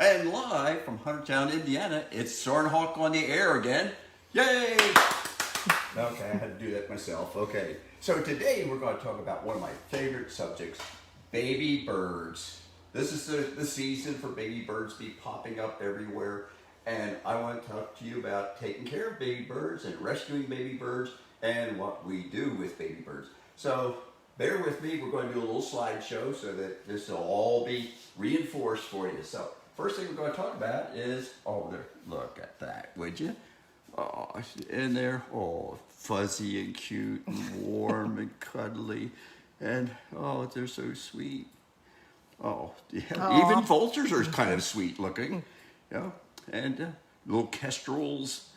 And live from Huntertown, Indiana, it's Soarin on the air again. Yay! Okay, I had to do that myself. Okay, so today we're going to talk about one of my favorite subjects, baby birds. This is the season for baby birds to be popping up everywhere. And I want to talk to you about taking care of baby birds and rescuing baby birds and what we do with baby birds. So bear with me, we're going to do a little slideshow so that this will all be reinforced for you. So first thing we're going to talk about is, look at that, would you? Oh, and they're all fuzzy and cute and warm and cuddly. And oh, they're so sweet. Oh, yeah. Even vultures are kind of sweet looking. Yeah. And little kestrels.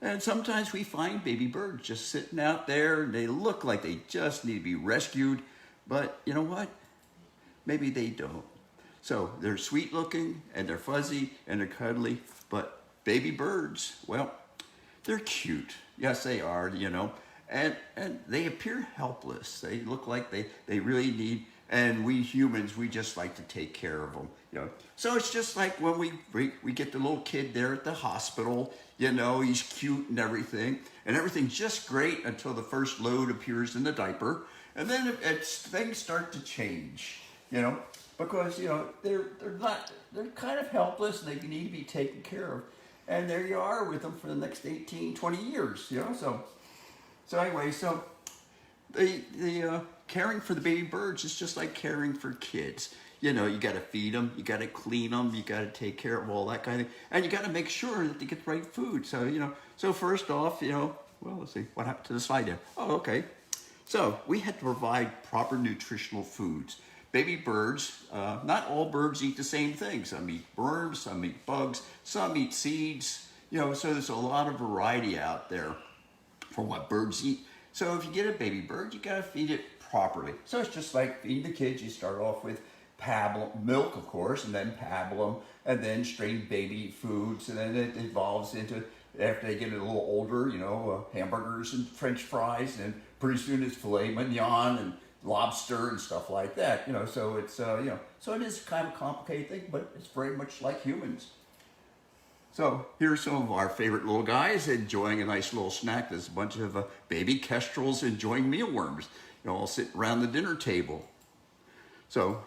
And sometimes we find baby birds just sitting out there and they look like they just need to be rescued. But you know what? Maybe they don't. So they're sweet looking and they're fuzzy and they're cuddly. But baby birds, well, they're cute. Yes, they are, you know. And they appear helpless. They look like they really need, and we humans, we just like to take care of them, you know. So it's just like when we get the little kid there at the hospital, you know, he's cute and everything's just great until the first load appears in the diaper, and then things start to change, you know, because, you know, they're kind of helpless and they need to be taken care of. And there you are with them for the next 18, 20 years, you know. So anyway, the caring for the baby birds is just like caring for kids. You know, you got to feed them, you got to clean them, you got to take care of all that kind of thing, and you got to make sure that they get the right food. So, you know, so first off, you know, well, let's see, what happened to the slide there? Oh, okay. So we had to provide proper nutritional foods. Baby birds, not all birds eat the same thing. Some eat worms, some eat bugs, some eat seeds. You know, so there's a lot of variety out there for what birds eat. So if you get a baby bird, you gotta feed it properly. So it's just like feeding the kids. You start off with milk, of course, and then pablum, and then straight baby foods, and then it evolves into, after they get a little older, you know, hamburgers and French fries, and pretty soon it's filet mignon and lobster and stuff like that, you know. So it's you know, so it is kind of a complicated thing, but it's very much like humans. So here's some of our favorite little guys enjoying a nice little snack. There's a bunch of baby kestrels enjoying mealworms, you know, all sitting around the dinner table. So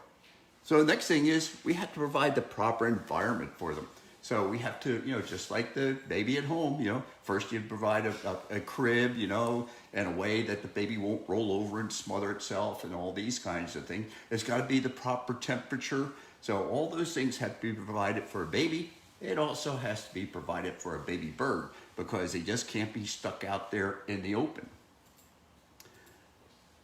the next thing is we have to provide the proper environment for them. So we have to, you know, just like the baby at home, you know, first you provide a crib, you know, in a way that the baby won't roll over and smother itself and all these kinds of things. It's got to be the proper temperature. So all those things have to be provided for a baby. It also has to be provided for a baby bird because they just can't be stuck out there in the open.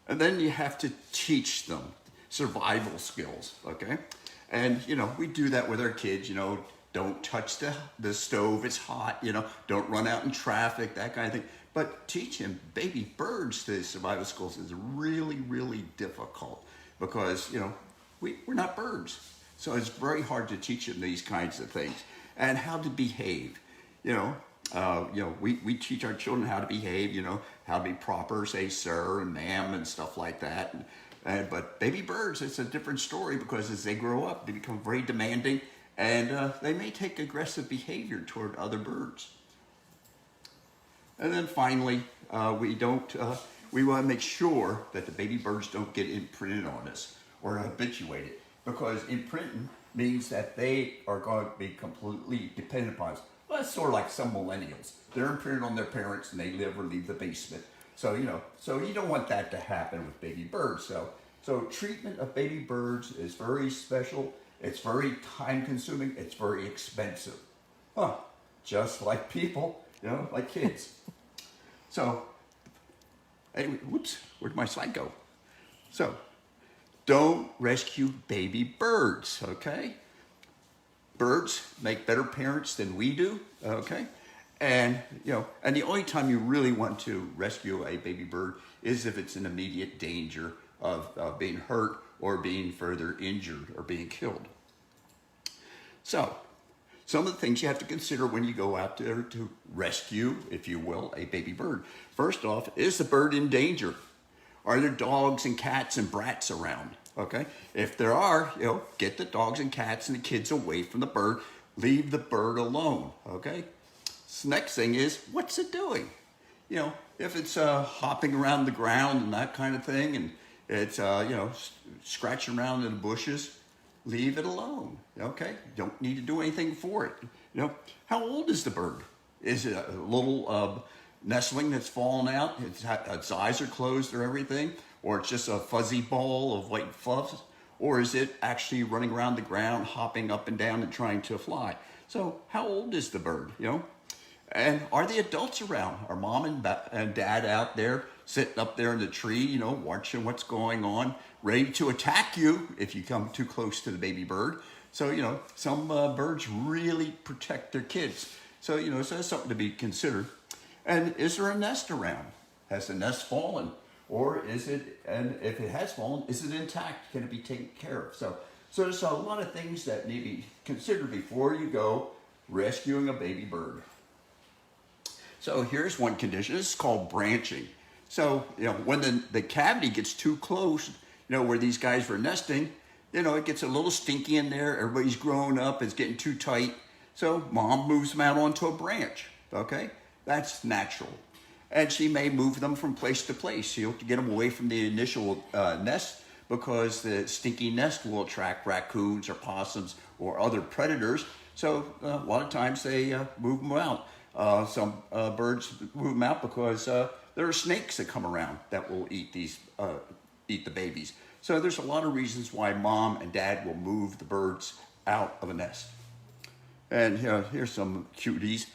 And then you have to teach them survival skills, okay? And, you know, we do that with our kids, you know. Don't touch the stove, it's hot, you know. Don't run out in traffic, that kind of thing. But teaching baby birds the survival skills is really, really difficult because, you know, we're not birds. So it's very hard to teach them these kinds of things and how to behave. You know, we teach our children how to behave, you know, how to be proper, say sir and ma'am and stuff like that. But baby birds, it's a different story because as they grow up, they become very demanding. And they may take aggressive behavior toward other birds. And then finally, we want to make sure that the baby birds don't get imprinted on us or habituated, because imprinting means that they are going to be completely dependent upon us. Well, it's sort of like some millennials. They're imprinted on their parents and they live or leave the basement. So, you know, so you don't want that to happen with baby birds. So treatment of baby birds is very special. It's very time consuming, it's very expensive. Just like people, you know, like kids. So, anyway, whoops, where'd my slide go? So, don't rescue baby birds, okay? Birds make better parents than we do, okay? And, you know, and the only time you really want to rescue a baby bird is if it's in immediate danger of being hurt or being further injured or being killed. So, some of the things you have to consider when you go out there to rescue, if you will, a baby bird. First off, is the bird in danger? Are there dogs and cats and brats around? Okay, if there are, you know, get the dogs and cats and the kids away from the bird leave the bird alone, okay? So next thing is, what's it doing? You know, if it's hopping around the ground and that kind of thing, and it's, scratching around in the bushes, leave it alone, okay? Don't need to do anything for it. You know, how old is the bird? Is it a little nestling that's fallen out? Its eyes are closed or everything? Or it's just a fuzzy ball of white fluff? Or is it actually running around the ground, hopping up and down and trying to fly? So how old is the bird, you know? And are the adults around? Are mom and dad out there, sitting up there in the tree, you know, watching what's going on, ready to attack you if you come too close to the baby bird? So, you know, some birds really protect their kids. So, you know, so that's something to be considered. And is there a nest around? Has the nest fallen? Or is it, and if it has fallen, is it intact? Can it be taken care of? So there's a lot of things that need to be considered before you go rescuing a baby bird. So here's one condition. This is called branching. So, you know, when the cavity gets too close, you know, where these guys were nesting, you know, it gets a little stinky in there. Everybody's growing up. It's getting too tight. So mom moves them out onto a branch, okay? That's natural. And she may move them from place to place. She'll get them away from the initial nest because the stinky nest will attract raccoons or possums or other predators. So a lot of times they move them out. Some birds move them out because there are snakes that come around that will eat the babies. So there's a lot of reasons why mom and dad will move the birds out of a nest. And here's some cuties.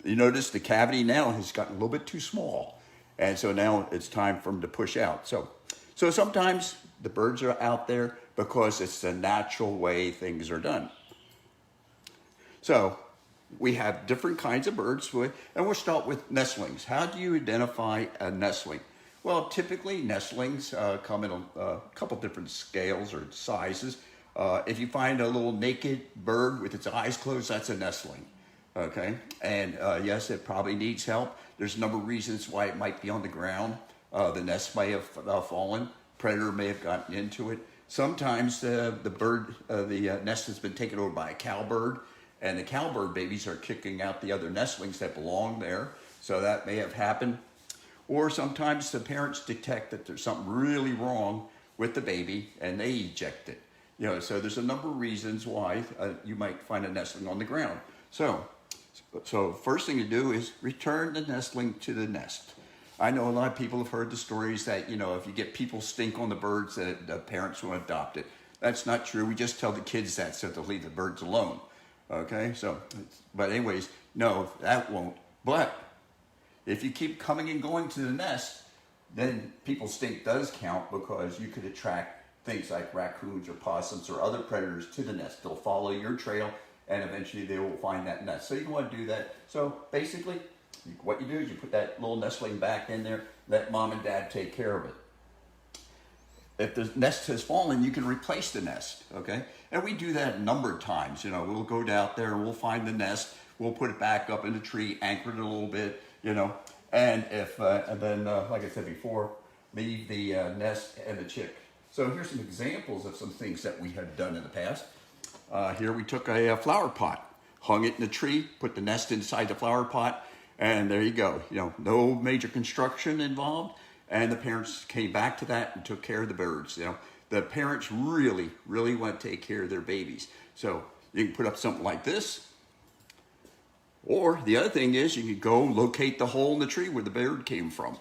You notice the cavity now has gotten a little bit too small. And so now it's time for them to push out. So sometimes the birds are out there because it's the natural way things are done. So we have different kinds of birds, and we'll start with nestlings. How do you identify a nestling? Well, typically nestlings come in a couple different scales or sizes. If you find a little naked bird with its eyes closed, that's a nestling. Okay, and yes, it probably needs help. There's a number of reasons why it might be on the ground. The nest may have fallen. Predator may have gotten into it. Sometimes the nest has been taken over by a cowbird, and the cowbird babies are kicking out the other nestlings that belong there. So that may have happened. Or sometimes the parents detect that there's something really wrong with the baby, and they eject it. You know, so there's a number of reasons why you might find a nestling on the ground. So first thing to do is return the nestling to the nest. I know a lot of people have heard the stories that, you know, if you get people stink on the birds, that the parents will adopt it. That's not true. We just tell the kids that so they'll leave the birds alone. Okay, but anyways, no, that won't. But if you keep coming and going to the nest, then people's stink does count because you could attract things like raccoons or possums or other predators to the nest. They'll follow your trail and eventually they will find that nest. So you want to do that. So basically, what you do is you put that little nestling back in there, let mom and dad take care of it. If the nest has fallen, you can replace the nest, okay? And we do that a number of times. You know, we'll go down there and we'll find the nest, we'll put it back up in the tree, anchor it a little bit, you know, and then, like I said before, leave the nest and the chick. So here's some examples of some things that we have done in the past. Here we took a flower pot, hung it in the tree, put the nest inside the flower pot, and there you go. You know, no major construction involved, and the parents came back to that and took care of the birds. You know, the parents really, really want to take care of their babies. So you can put up something like this, or the other thing is you can go locate the hole in the tree where the bird came from.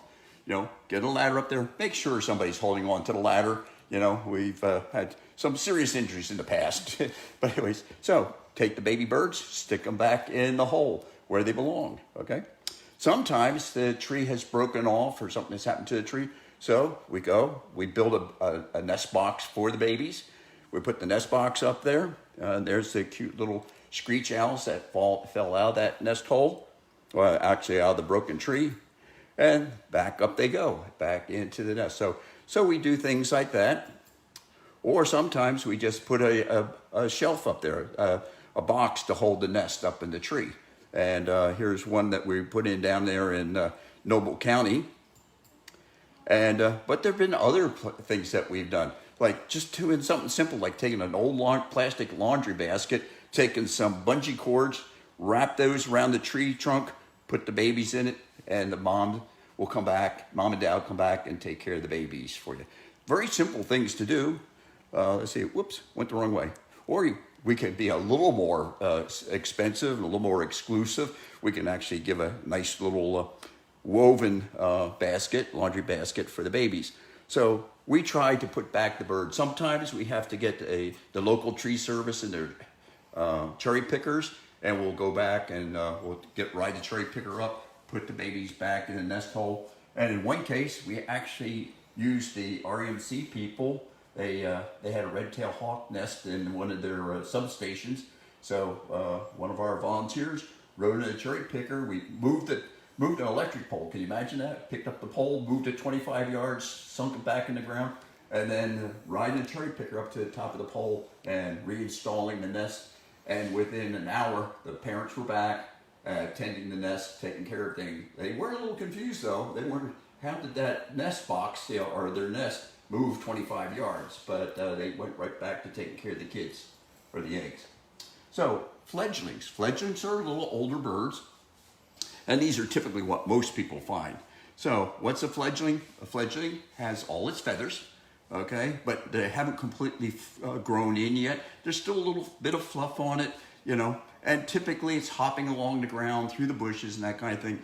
You know, get a ladder up there, make sure somebody's holding on to the ladder. You know, we've had some serious injuries in the past. But anyways, so take the baby birds, stick them back in the hole where they belong, okay? Sometimes the tree has broken off or something has happened to the tree. So we build a nest box for the babies. We put the nest box up there. There's the cute little screech owls that fell out of that nest hole. Well, actually out of the broken tree. And back up they go, back into the nest. So we do things like that. Or sometimes we just put a shelf up there, a box to hold the nest up in the tree. And here's one that we put in down there in Noble County. And but there have been other things that we've done. like just doing something simple, like taking an old plastic laundry basket, taking some bungee cords, wrap those around the tree trunk, put the babies in it, and the mom will come back, mom and dad will come back and take care of the babies for you. Very simple things to do. Let's see, whoops, went the wrong way. Or we could be a little more expensive, a little more exclusive. We can actually give a nice little woven basket, laundry basket for the babies. So we try to put back the bird. Sometimes we have to get the local tree service and their cherry pickers, and we'll go back and we'll ride the cherry picker up, put the babies back in the nest hole. And in one case, we actually used the REMC people. They had a red-tailed hawk nest in one of their substations. So one of our volunteers rode in a cherry picker. We moved an electric pole. Can you imagine that? Picked up the pole, moved it 25 yards, sunk it back in the ground, and then riding a cherry picker up to the top of the pole and reinstalling the nest. And within an hour, the parents were back, tending the nest, taking care of things. They were a little confused though. They weren't, how did that nest box, or their nest, move 25 yards? But they went right back to taking care of the kids, or the eggs. So fledglings. Fledglings are little older birds, and these are typically what most people find. So what's a fledgling? A fledgling has all its feathers, okay, but they haven't completely grown in yet. There's still a little bit of fluff on it, you know, and typically it's hopping along the ground through the bushes and that kind of thing.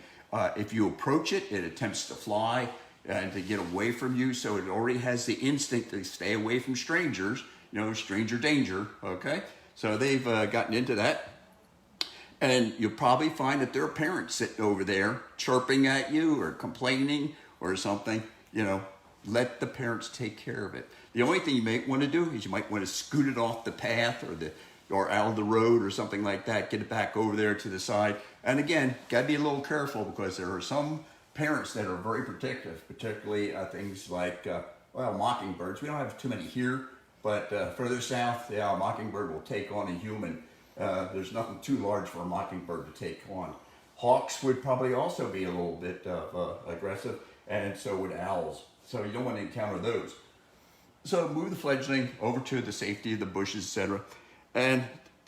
If you approach it, it attempts to fly and to get away from you, so it already has the instinct to stay away from strangers, you know, stranger danger, okay? So they've gotten into that. And you'll probably find that there are parents sitting over there chirping at you or complaining or something. You know, let the parents take care of it. The only thing you might want to do is you might want to scoot it off the path or out of the road or something like that. Get it back over there to the side. And again, got to be a little careful because there are some parents that are very protective, particularly things like, mockingbirds. We don't have too many here, but further south, a mockingbird will take on a human. There's nothing too large for a mockingbird to take on. Hawks would probably also be a little bit aggressive, and so would owls. So you don't want to encounter those. So move the fledgling over to the safety of the bushes, etc. And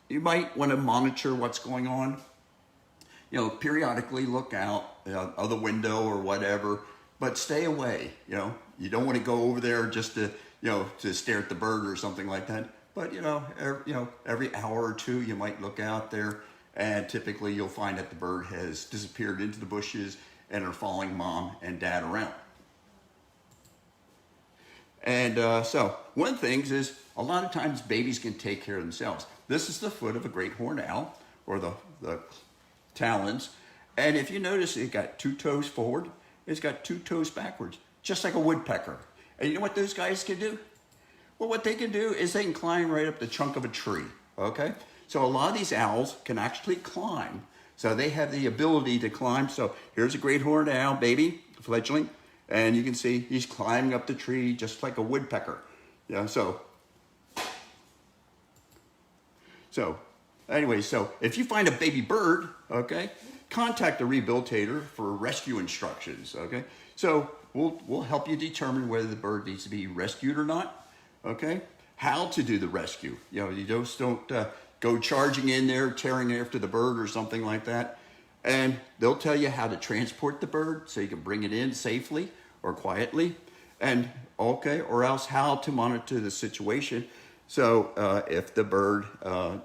you might want to monitor what's going on. You know, periodically look out of the window or whatever, but stay away. You know, you don't want to go over there just to, to stare at the bird or something like that. But every hour or two you might look out there, and typically you'll find that the bird has disappeared into the bushes and are following mom and dad around. And so one of the things is a lot of times babies can take care of themselves. This is the foot of a great horned owl, or the talons. And if you notice, it got 2 toes forward, it's got 2 toes backwards, just like a woodpecker. And you know what those guys can do? Well, what they can do is they can climb right up the trunk of a tree, okay? So a lot of these owls can actually climb. So they have the ability to climb. So here's a great horned owl, baby, fledgling. And you can see he's climbing up the tree just like a woodpecker. Yeah, so anyway, so if you find a baby bird, okay, contact the rehabilitator for rescue instructions, okay? So we'll help you determine whether the bird needs to be rescued or not. Okay, how to do the rescue. You just don't go charging in there, tearing after the bird or something like that. And they'll tell you how to transport the bird so you can bring it in safely or quietly. And or else how to monitor the situation. So if the bird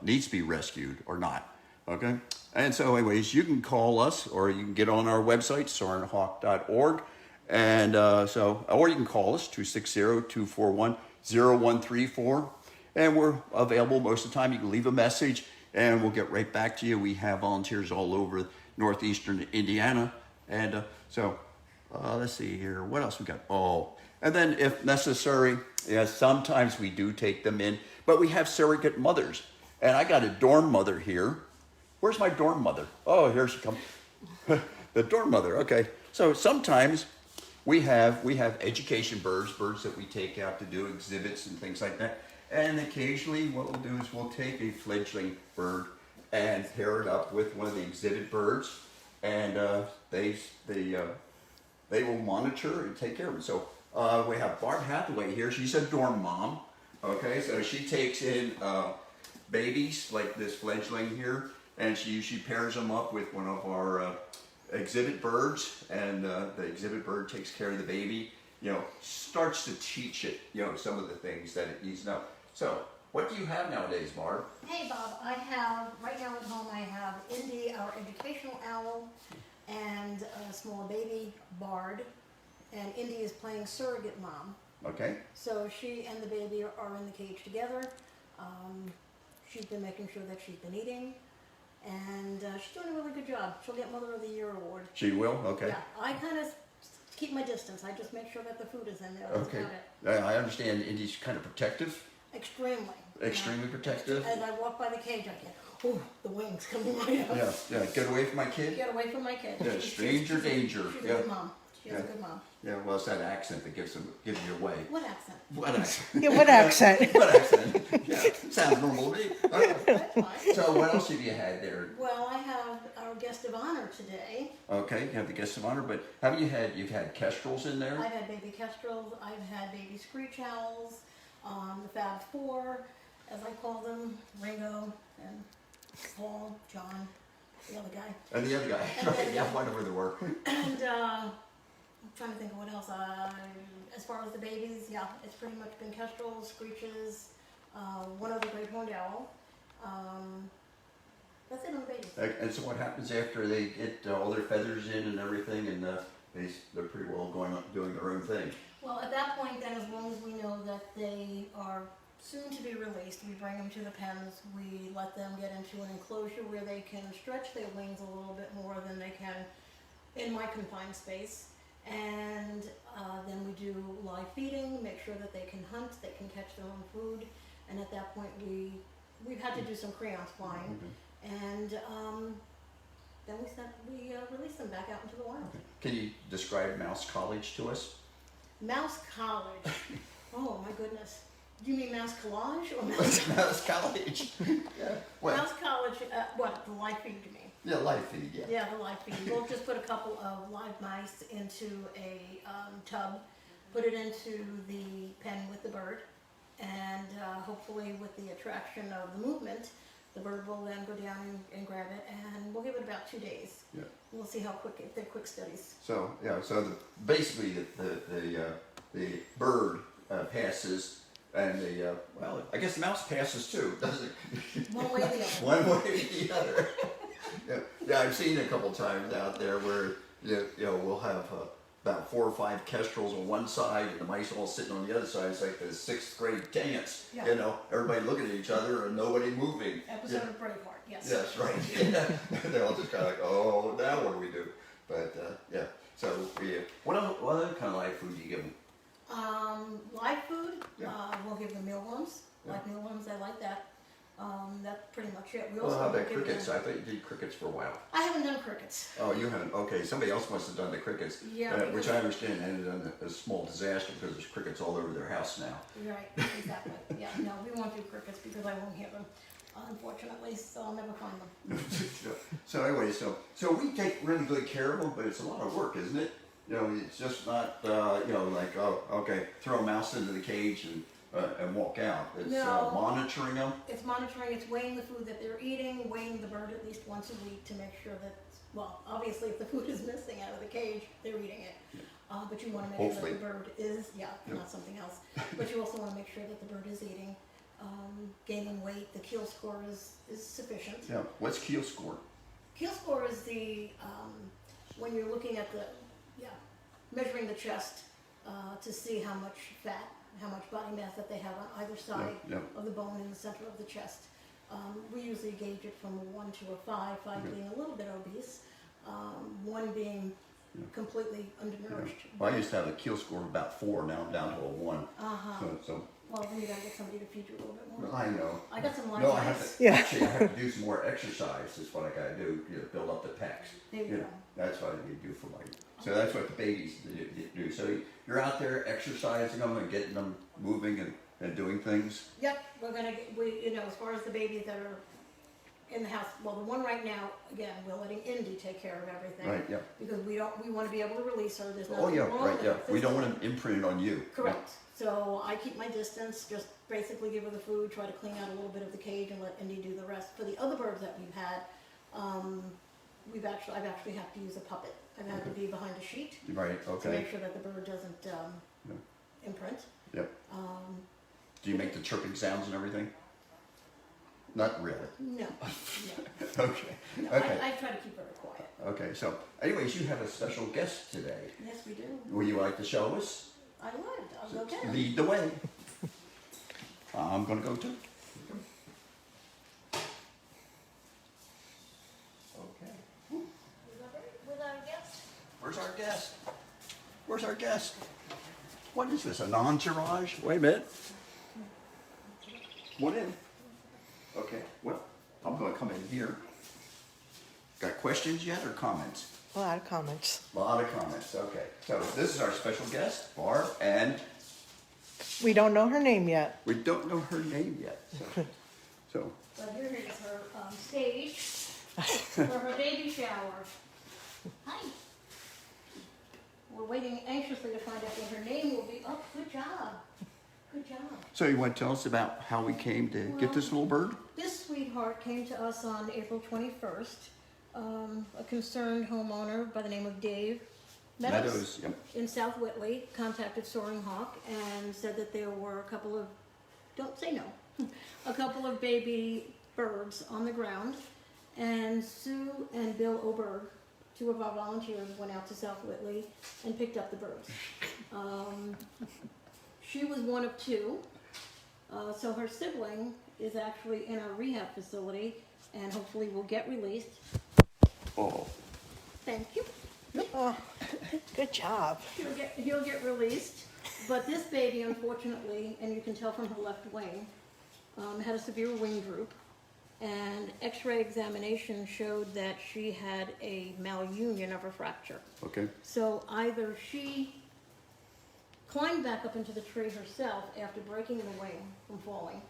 needs to be rescued or not. Okay, and so anyways, you can call us or you can get on our website, soarinhawk.org. And or you can call us 260-241-0134, and we're available most of the time. You can leave a message and we'll get right back to you. We have volunteers all over northeastern Indiana. And let's see here, what else we got? And then if necessary, sometimes we do take them in, but we have surrogate mothers. And I got a dorm mother here. Where's my dorm mother? Oh, here she comes. The dorm mother, okay. So sometimes we have education birds that we take out to do exhibits and things like that. And occasionally what we'll do is we'll take a fledgling bird and pair it up with one of the exhibit birds, and they will monitor and take care of it. So We have Barb Hathaway here. She's a dorm mom. Okay, so she takes in babies like this fledgling here, and she usually pairs them up with one of our exhibit birds, and the exhibit bird takes care of the baby. You know, starts to teach it, you know, some of the things that it needs to know. So, what do you have nowadays, Barb? Hey Bob, I have, right now at home I have Indy, our educational owl, and a small baby Bard, and Indy is playing surrogate mom. Okay. So she and the baby are in the cage together. She's been making sure that she's been eating, and she's doing a really good job. She'll get Mother of the Year award. She will? Okay. Yeah, I kind of keep my distance. I just make sure that the food is in there. That's Okay. about it. I understand Indy's kind of protective. Extremely. Extremely protective. As I walk by the cage, I get, oh, the wings coming right up. Yeah. Get away from my kid. Get away from my kid. Yeah, stranger danger. She's a good mom. She's a good mom. Yeah, well, it's that accent that gives you away. What accent? What accent? Yeah, what accent? What accent? Yeah, sounds normal to me. That's fine. So what else have you had there? Well, I have our guest of honor today. Okay, you have the guest of honor, but you've had kestrels in there? I've had baby kestrels, I've had baby screech owls, the Fab Four, as I call them, Ringo and Paul, John, the other guy. And the other guy, And right, then, yeah, whatever they were. And I'm trying to think of what else. As far as the babies, yeah, it's pretty much been kestrels, screeches, one other great horned owl. That's it on the babies. And so what happens after they get all their feathers in and everything, and they're pretty well doing their own thing? Well, at that point, then, as long as we know that they are soon to be released, we bring them to the pens. We let them get into an enclosure where they can stretch their wings a little bit more than they can in my confined space. And then we do live feeding, make sure that they can hunt, they can catch their own food. And at that point, we've had to do some crayons flying. And then we release them back out into the wild. Can you describe Mouse College to us? Mouse College. Oh my goodness. Do you mean Mouse Collage or Mouse? Mouse College. Yeah. What? Mouse College. What? The live feed, you mean? Yeah, live feed. Yeah. Yeah, the live feed. We'll just put a couple of live mice into a tub, put it into the pen with the bird, and hopefully with the attraction of the movement, the bird will then go down and grab it, and we'll give it about 2 days. Yeah. We'll see how quick, if they're quick studies. So yeah, basically the bird passes, and well, I guess the mouse passes too, doesn't it? One way or the other. One way or the other. Yeah, I've seen it a couple times out there where you know we'll have about 4 or 5 kestrels on one side and the mice all sitting on the other side. It's like the 6th grade dance. Yeah. You know, everybody looking at each other and nobody moving. Episode of Braveheart, yes. Yes, right. They're all just kind of like, oh, now what do we do? But yeah, so what other kind of live food do you give them? Live food, Yeah. we'll give them mealworms. Yeah. Live mealworms, I like that. That's pretty much it. We Well, how about give crickets? them- I thought you did crickets for a while. I haven't done crickets. Oh, you haven't? Okay, somebody else must have done the crickets. Yeah, Which because- I understand ended in a small disaster because there's crickets all over their house now. Right, exactly. Yeah, no, we won't do crickets because I won't hear them, unfortunately, so I'll never find them. So anyway, so we take really good care of them, but it's a lot of work, isn't it? You know, it's just not, you know, like, oh, okay, throw a mouse into the cage and walk out. It's No. monitoring them. It's monitoring, it's weighing the food that they're eating, weighing the bird at least once a week to make sure that, well, obviously if the food is missing out of the cage, they're eating it. But you want to make Hopefully. sure that the bird is, not something else. But you also want to make sure that the bird is eating, gaining weight, the keel score is sufficient. Yeah. What's keel score? Keel score is the, when you're looking at the, measuring the chest to see how much fat, how much body mass that they have on either side Yeah. of the bone in the center of the chest. We usually gauge it from a 1 to a 5, 5 being a little bit obese, 1 being completely undernourished. Well, I used to have a keel score of about 4, now I'm down to a 1. So Well, then you gotta get somebody to feed you a little bit more. I know. I got some live No, I have mice. to, Yeah. actually, I have to do some more exercise, is what I gotta do, you know, build up the pecs. There you You know, go. that's what I need to do for so that's what the babies do. So you're out there exercising them and getting them moving and doing things. Yep, we're gonna get, as far as the babies that are in the house, well, the one right now, again, we're letting Indy take care of everything. Right, yeah. Because we want to be able to release her, there's Oh, nothing yeah, wrong right, with yeah. her We don't physically. want to imprint it on you. Correct. So I keep my distance, just basically give her the food, try to clean out a little bit of the cage and let Indy do the rest. For the other birds that we've had, I've actually had to use a puppet. I've had to be behind a sheet Right, to okay. make sure that the bird doesn't imprint. Yep. Do you make the chirping sounds and everything? Not really. No, no. Okay. No, Okay. I try to keep her quiet. Okay, so anyways, you have a special guest today. Yes, we do. Would you like to show us? I would. I'll go get her. Lead the way. I'm gonna go too. Okay. With our guest. Where's our guest? Where's our guest? What is this, an entourage? Wait a minute. One in. Okay, well, I'm gonna come in here. Got questions yet or comments? A lot of comments. A lot of comments, okay. So this is our special guest, Barb, and We don't know her name yet. we don't know her name yet. So But here is her stage for her baby shower. Hi. We're waiting anxiously to find out what her name will be. Oh, good job. Good job. So you want to tell us about how we came to get this little bird? This sweetheart came to us on April 21st. A concerned homeowner by the name of Dave Meadows Yep. in South Whitley contacted Soaring Hawk and said that there were a couple of, don't say no, a couple of baby birds on the ground. And Sue and Bill Oberg, two of our volunteers, went out to South Whitley and picked up the birds. She was one of two, so her sibling is actually in our rehab facility and hopefully will get released. Oh, Thank you. Oh, good job. He'll get released, but this baby, unfortunately, and you can tell from her left wing, had a severe wing droop, and X-ray examination showed that she had a malunion of a fracture. okay. So either she climbed back up into the tree herself after breaking the wing from falling,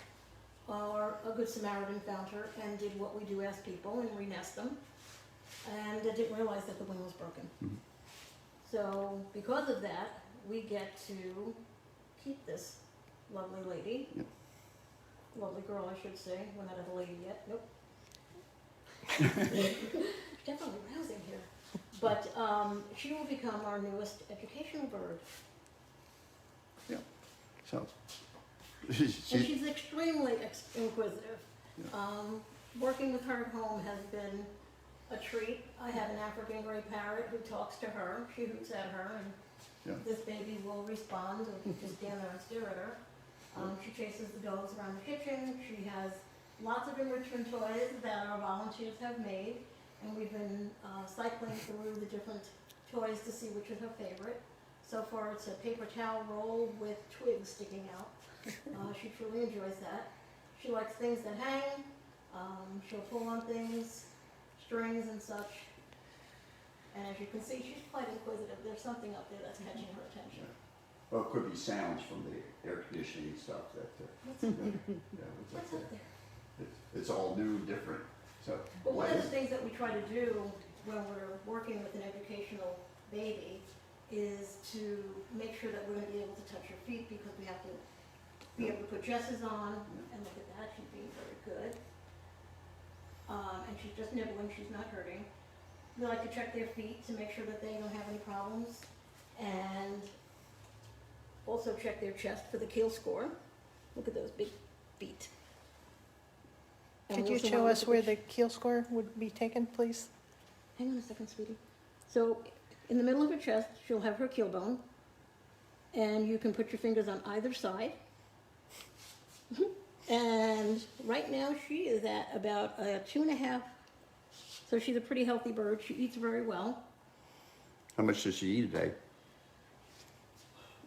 or a good Samaritan found her and did what we do as people and re-nest them, and didn't realize that the wing was broken. Mhm. So because of that, we get to keep this lovely lady. Yep. Lovely girl, I should say. We're not at a lady yet. Nope. Definitely rousing here. But she will become our newest educational bird. Yeah. So And she's extremely inquisitive. Yeah. Working with her at home has been a treat. I have an African gray parrot who talks to her. She hoots at her, and Yeah. this baby will respond if you just stand there and stare at her. She chases the dogs around the kitchen. She has lots of enrichment toys that our volunteers have made, and we've been cycling through the different toys to see which is her favorite. So far, it's a paper towel roll with twigs sticking out. She truly enjoys that. She likes things that hang. She'll pull on things, strings and such. And as you can see, she's quite inquisitive. There's something up there that's catching her attention. Well, it could be sounds from the air conditioning stuff that, What's up there? yeah, What's up there? it's all new and different, so. But one of the things that we try to do when we're working with an educational baby is to make sure that we're going to be able to touch her feet, because we have to be able to put dresses on, and look at that, she's being very good. And she's just nibbling, she's not hurting. We like to check their feet to make sure that they don't have any problems, and also check their chest for the keel score. Look at those big feet. And Could we you also show wanna us look where at the keel score would be taken, please? Hang on a second, sweetie. So, in the middle of her chest, she'll have her keel bone, and you can put your fingers on either side. And right now she is at about a 2.5, so she's a pretty healthy bird. She eats very well. How much does she eat a day?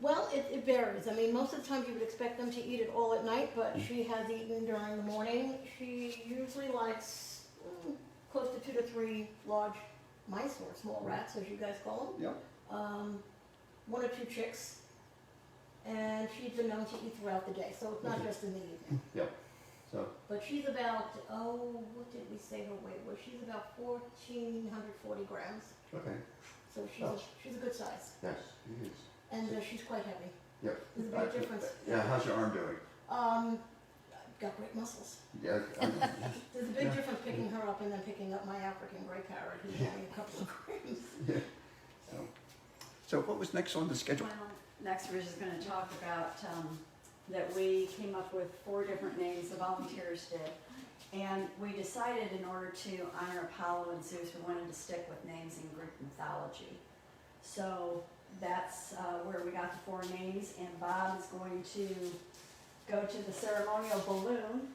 Well, it varies. I mean, most of the time you would expect them to eat it all at night, but she has eaten during the morning. She usually likes close to 2 to 3 large mice, or small rats, as you guys call them. Yep. 1 or 2 chicks, and she's been known to eat throughout the day, so it's not just in the evening. Yep. So, But she's about, what did we say her weight was? She's about 1,440 grams. okay. So she's a good size. Yes, it is. And she's quite heavy. Yep. There's a big difference. Yeah, how's your arm doing? Got great muscles. Yeah. There's a big difference picking her up and then picking up my African gray parrot, who's only a couple of grams. Yeah. So what was next on the schedule? Well, next we're just gonna talk about, that we came up with 4 different names the volunteers did. And we decided in order to honor Apollo and Zeus, we wanted to stick with names in Greek mythology. So that's where we got the 4 names, and Bob is going to go to the ceremonial balloon.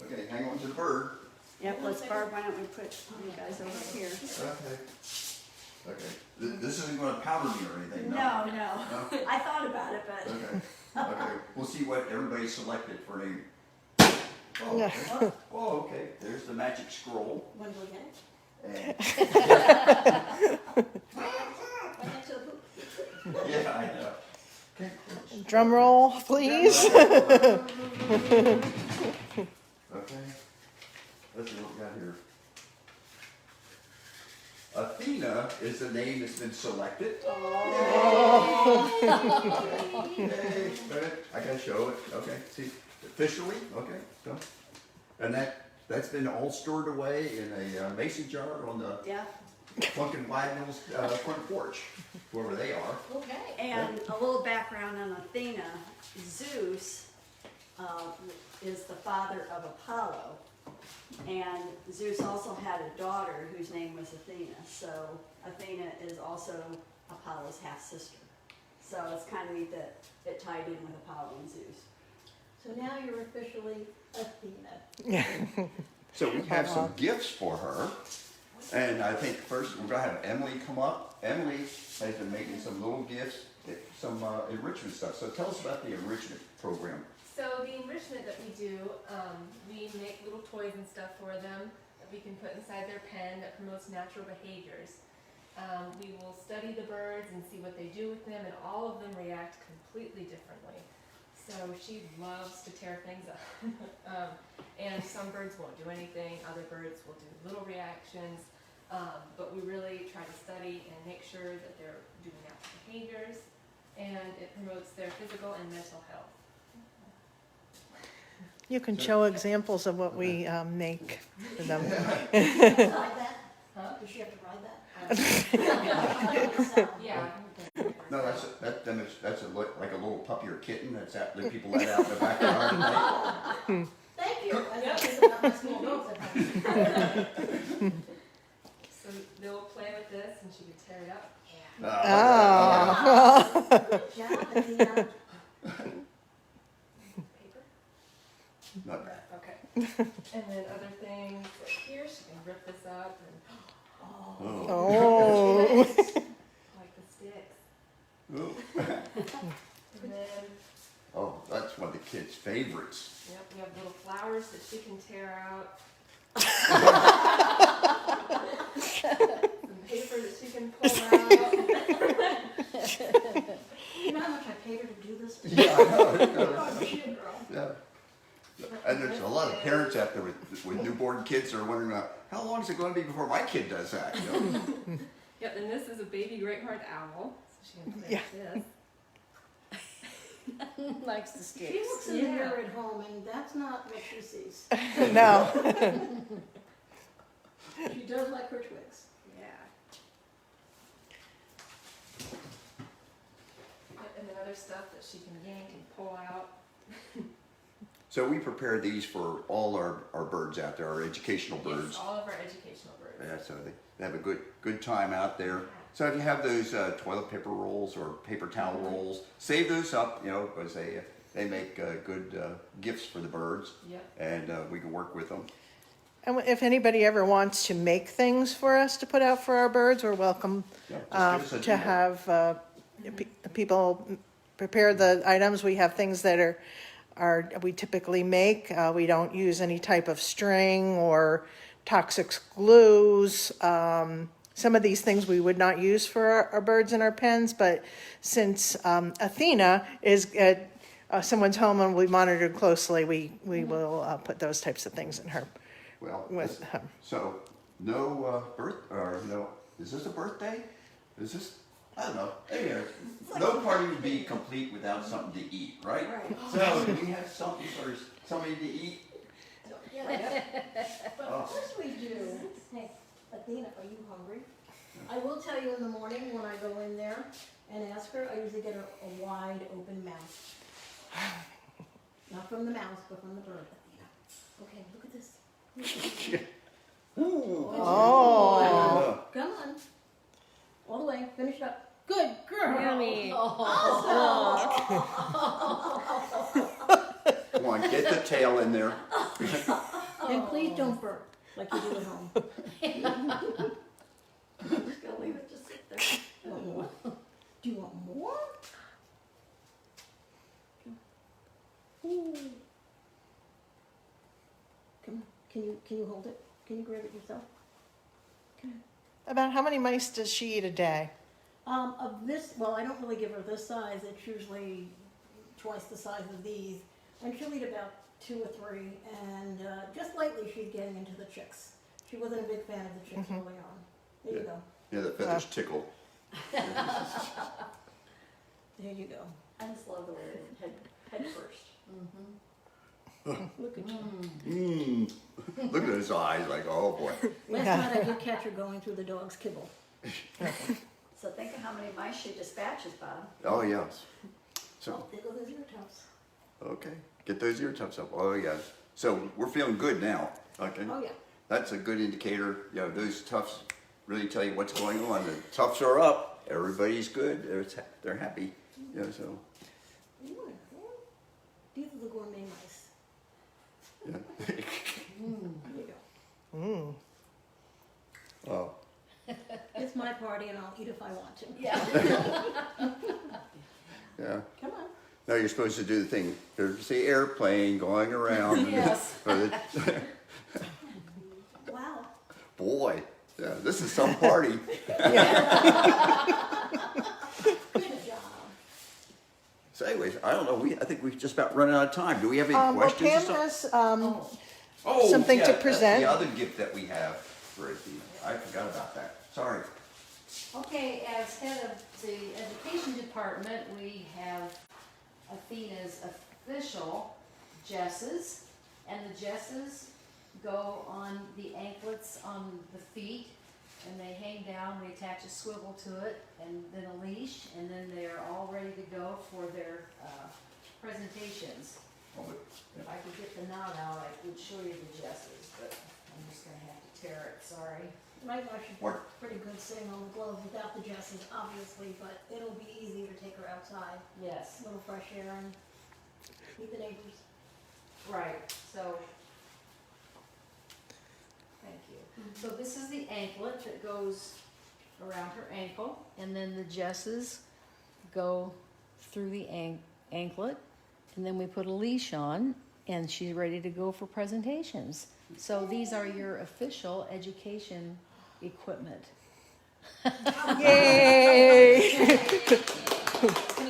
Okay, hang on to the bird. Yep, let's Barb, why don't we put you guys over here? Okay. Okay. This isn't going to powder me or anything, no? No, no. No? I thought about it, but. Okay. Okay. We'll see what everybody selected for name. Oh, Yeah. okay. Oh, okay. There's the magic scroll. When do we get it? And, Right next to the poop. yeah, I know. Okay. Drum roll, please. Okay. Let's see what we got here. Athena is the name that's been selected. Yay. Good. I gotta show it. Okay. See, officially. Okay. So, and that's been all stored away in a mason jar on the Yeah, Funkin' Wagnall's front porch, wherever they are. Okay. and a little background on Athena. Zeus is the father of Apollo, and Zeus also had a daughter whose name was Athena, so Athena is also Apollo's half-sister. So it's kind of neat that it tied in with Apollo and Zeus. So now you're officially Athena. Yeah. So we have some gifts for her. And I think first we're going to have Emily come up. Emily has been making some little gifts, some enrichment stuff. So tell us about the enrichment program. So the enrichment that we do, we make little toys and stuff for them that we can put inside their pen that promotes natural behaviors. We will study the birds and see what they do with them, and all of them react completely differently. So she loves to tear things up. And some birds won't do anything, other birds will do little reactions. But we really try to study and make sure that they're doing natural behaviors, and it promotes their physical and mental health. You can show examples of what we make for them. Ride that? Huh? Does she have to ride that? Yeah. No, that's like a little puppy or kitten that people let out in the backyard. Right? Thank you. I was thinking about my small dogs at home. So they'll play with this, and she can tear it up. Good job, Athena. Paper? Not bad. Okay. And then other things, like here, she can rip this up and Oh. Oh. like the sticks. Oh. And then, Oh, that's one of the kids' favorites. yep, we have little flowers that she can tear out. Some paper that she can pull out. You know how much I paid her to do this? Yeah, I know. Oh, she a girl. Yeah. And there's a lot of parents out there with newborn kids that are wondering, how long is it going to be before my kid does that? You know? Yep, and this is a baby great horned owl. So she can play with this. Likes the She sticks. looks in the mirror at home, and that's not what she sees. No. She does like her twigs. Yeah. And then other stuff that she can yank and pull out. So we prepare these for all our birds out there, our educational birds. Yes, all of our educational birds. Yeah, so they have a good time out there. So if you have those toilet paper rolls or paper towel rolls, save those up, because they make good gifts for the birds. Yep. And we can work with them. And if anybody ever wants to make things for us to put out for our birds, we're welcome Yeah, just give us a to deal. have people prepare the items. We have things that are we typically make. We don't use any type of string or toxic glues. Some of these things we would not use for our birds in our pens, but since Athena is someone's home and we monitored closely, we will put those types of things in her. Well, With this- him. so no no. Is this a birthday? Is this? I don't know. Anyway, no party would be complete without something to eat, right? Right. So do we have something for somebody to eat? Yeah, but Oh. of course we do. Hey, Athena, are you hungry? I will tell you in the morning when I go in there and ask her, I usually get a wide open mouth. Not from the mouse, but from the bird. Athena. Okay, look at this. Ooh. Oh. Come on. All the way, finish it up. Good girl. Yummy. Come on, get the tail in there. And please don't burp like you do at home. I'm just gonna leave it to sit there. Want more? Do you want more? Ooh. Come on. Can you hold it? Can you grab it yourself? Come About how many mice does she eat a day? on. Of this, well, I don't really give her this size. It's usually twice the size of these. And she'll eat about 2 or 3. And just lately, she's getting into the chicks. She wasn't a big fan of the chicks early on. There you go. Yeah, the feathers tickle. There you go. I just love the way they head first. Look at you. Mmm. Look at his eyes, like, oh boy. Last night I did catch her going through the dog's kibble. So think of how many mice she dispatches, Bob. Oh yes. So Oh, there go those ear tufts. okay, get those ear tufts up. Oh yes. So we're feeling good now. Okay. Oh, yeah. That's a good indicator. You know, those tufts really tell you what's going on. The tufts are up. Everybody's good. They're happy. You know, so You want a corn? These are the gourmet mice. yeah. There you go. Mm. Oh. It's my party and I'll eat if I want to. Yeah. Yeah. Come on. No, you're supposed to do the thing. There's the airplane going around. Yes. Wow. Boy, yeah, this is some party. Good job. So anyways, I don't know. I think we've just about run out of time. Do we have any Well, questions? or Pam something? has Oh, something to that's present. the other gift that we have for Athena. I forgot about that. Sorry. Okay, as head of the education department, we have Athena's official jesses, and the jesses go on the anklets on the feet, and they hang down, we attach a swivel to it, and then a leash, and then they're all ready to go for their presentations. Oh, but- If I could get the knot out, I would show you the jesses, but I'm just gonna have to tear it, sorry. Right now she's What? pretty good sitting on the gloves without the jesses, obviously, but it'll be easy to take her outside. Yes. A little fresh air and meet the neighbors. Right, so, thank you. So this is the anklet that goes around her ankle, and then the jesses go through the anklet, and then we put a leash on, and she's ready to go for presentations. So these are your official education equipment. Yay! Can you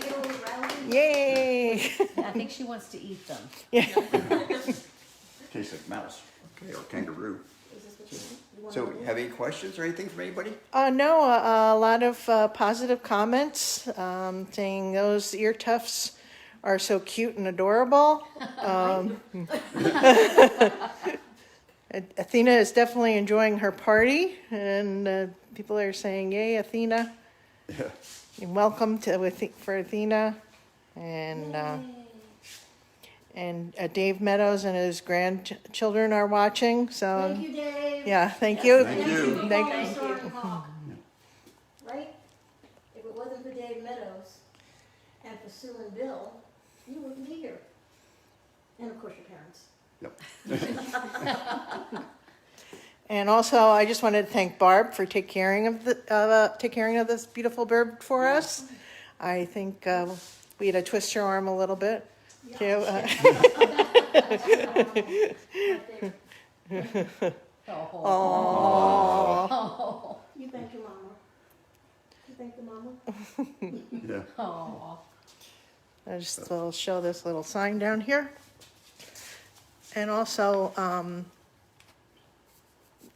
get a little rousing? Yay! I think she wants to eat them. Tastes like mouse. Okay, or kangaroo. Is this what you want? You want So, a little? have any questions or anything from anybody? No, a lot of positive comments saying those ear tufts are so cute and adorable. Athena is definitely enjoying her party, and people are saying, "Yay, Athena!" Yeah. And welcome to for Athena, and Dave Meadows and his grandchildren are watching. So Thank you, Dave. yeah, thank you. Thank you. Thank- Soarin Hawk. Right? If it wasn't for Dave Meadows and for Sue and Bill, you wouldn't be here. And of course your parents. Yep. And also, I just wanted to thank Barb for taking care of this beautiful bird for us. I think we had to twist your arm a little bit too. Oh. You thank your mama. You thank the mama? Yeah. Oh. I just will show this little sign down here. And also,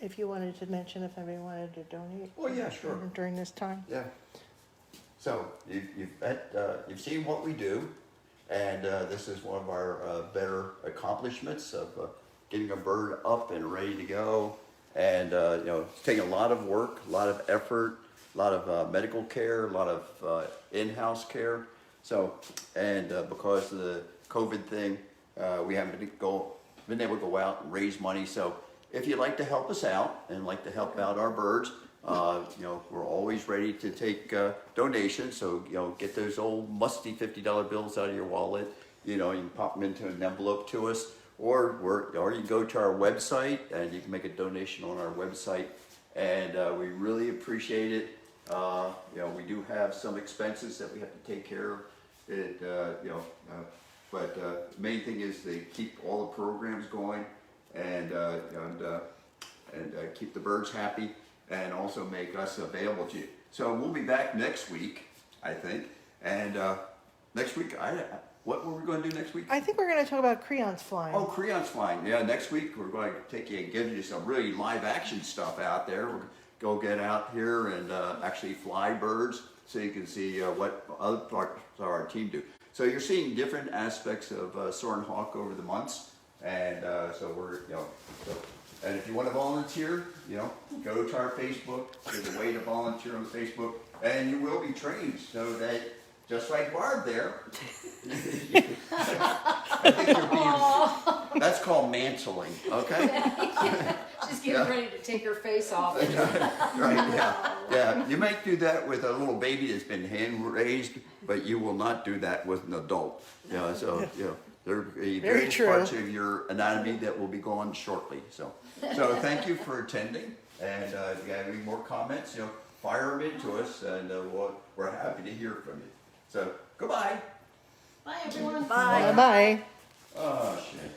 if you wanted to mention if anybody wanted to donate. Oh, yeah, sure. During this time. Yeah. So you've seen what we do, and this is one of our better accomplishments of getting a bird up and ready to go. And it's taking a lot of work, a lot of effort, a lot of medical care, a lot of in-house care. So, and because of the COVID thing, we haven't been able to go out and raise money. So if you'd like to help us out and like to help out our birds, we're always ready to take donations. So, get those old musty $50 bills out of your wallet. You can pop them into an envelope to us, or you can go to our website and you can make a donation on our website. And we really appreciate it. We do have some expenses that we have to take care of. But the main thing is to keep all the programs going and keep the birds happy, and also make us available to you. So we'll be back next week, I think. And next week, what were we going to do next week? I think we're going to talk about crayons flying. Oh, crayons flying. Yeah, next week we're going to take you and give you some really live action stuff out there. We're go get out here and actually fly birds, so you can see what other parts of our team do. So you're seeing different aspects of Soarin Hawk over the months, and so we're and if you want to volunteer, go to our Facebook. There's a way to volunteer on Facebook, and you will be trained so that, just like Barb there, I think you're being, that's called mantling, okay? She's getting ready to take her face off. Right, yeah. You might do that with a little baby that's been hand raised, but you will not do that with an adult. So there are various true. parts of your anatomy that will be gone shortly. So thank you for attending, and if you have any more comments, fire them into us, and we're happy to hear from you. So goodbye. Bye, everyone. Bye-bye. Oh shit.